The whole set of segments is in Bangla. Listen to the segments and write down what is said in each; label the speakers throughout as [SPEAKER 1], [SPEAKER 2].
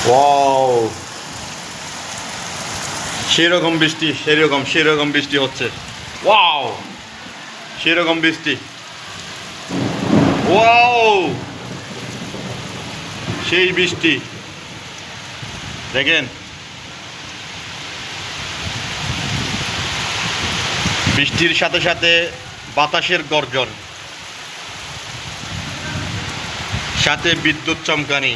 [SPEAKER 1] ওয়াও, সেরকম বৃষ্টি, সেরকম বৃষ্টি হচ্ছে। ওয়াও, সেরকম বৃষ্টি। ওয়াও, সেই বৃষ্টি দেখেন। বৃষ্টির সাথে সাথে বাতাসের গর্জন, সাথে বিদ্যুৎ চমকানি।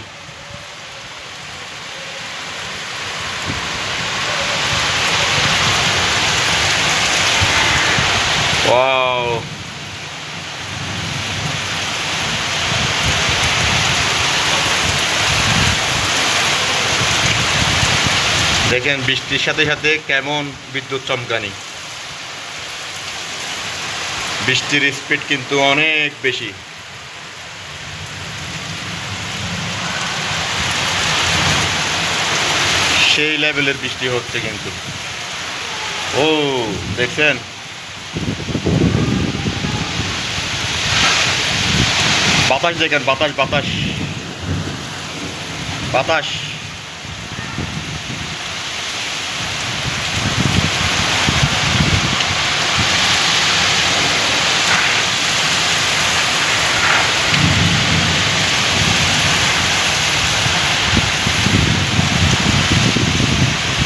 [SPEAKER 1] ওয়াও, দেখেন বৃষ্টির সাথে সাথে কেমন বিদ্যুৎ চমকানি। বৃষ্টির স্পিড কিন্তু অনেক বেশি। সেই লেভেলের বৃষ্টি হচ্ছে কিন্তু। ও, দেখছেন? বাতাস দেখেন, বাতাস বাতাস বাতাস।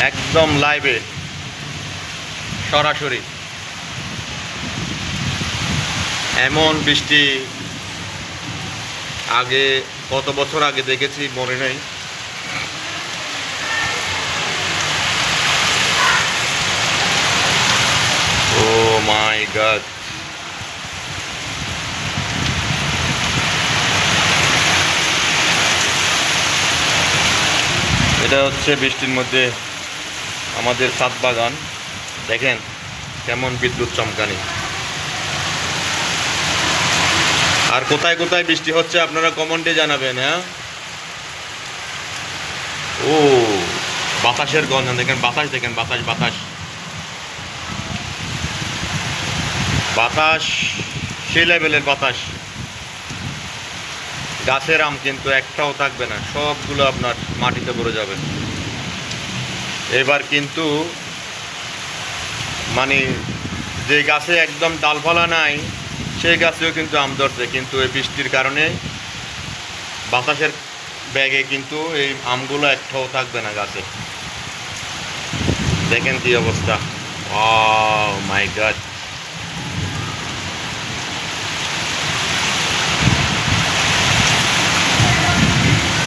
[SPEAKER 1] একদম লাইভে, সরাসরি এমন বৃষ্টি আগে কত বছর আগে দেখেছি মনে নেই। ও মাই গড, এটা হচ্ছে বৃষ্টির মধ্যে আমাদের ছাদ বাগান। দেখেন কেমন বিদ্যুৎ চমকানি। আর কোথায় কোথায় বৃষ্টি হচ্ছে আপনারা কমেন্টে জানাবেন। হ্যাঁ, ও, বাতাসের গন্ধ দেখেন, বাতাস দেখেন, বাতাস বাতাস বাতাস, সেই লেভেলের বাতাস। গাছের আম কিন্তু একটাও থাকবে না, সবগুলো আপনার মাটিতে পড়ে যাবে। এবার কিন্তু মানে যে গাছে একদম ডালপালা নাই সেই গাছেও কিন্তু আম ধরছে, কিন্তু এই বৃষ্টির কারণে বাতাসের ব্যাগে কিন্তু এই আমগুলো একটাও থাকবে না গাছে। দেখেন কি অবস্থা। ও মাই গড।